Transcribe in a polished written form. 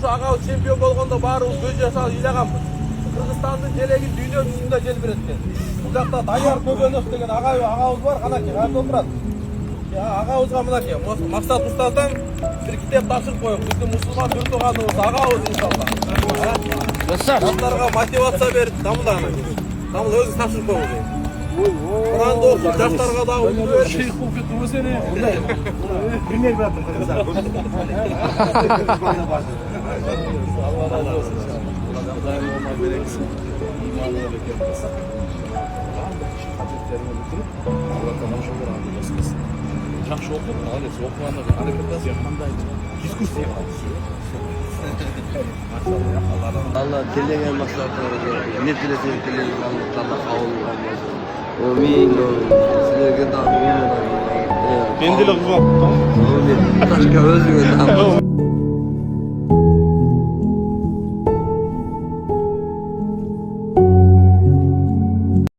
ушу агабыз чемпион болгондо баарыбыз көз жашап ыйлаганбыз. Кыргызстандын желеги дүйнө жүзүндө желбиреткен. Бул жакта Данияр Көбөнов деген агабыз бар, канакей, кайда отурат? Агабызга мынакей, максат устаздан бир китеп тапшырып коюп, биздин мусулман бир тууганыбыз агабыз иншалла. Жаштарга мотивация берип, дамылдаган. Дамыл өзүңүз тапшырып коюңуз. Куранды окуп, жаштарга да үлгү берип. Шейх болуп кетиңиз эне. Пример бердим кыргыздар. Allah razı olsun. Allah daim olmak gereksin. İmanına bekir olsa. Hacetlerini bitirip Allah'tan hoşuma anlayacağız. Жақсы оқып, молодец, оқығанда әрекет қандайды. Дискурс yapamaz. Allah dilеген мақсаттарыңызға, не тілесең тілеген мақсаттарына қабыл болсын. Амин. Сіздерге даму. Пенделік қылып. Амин. Ташка өзіңе даму.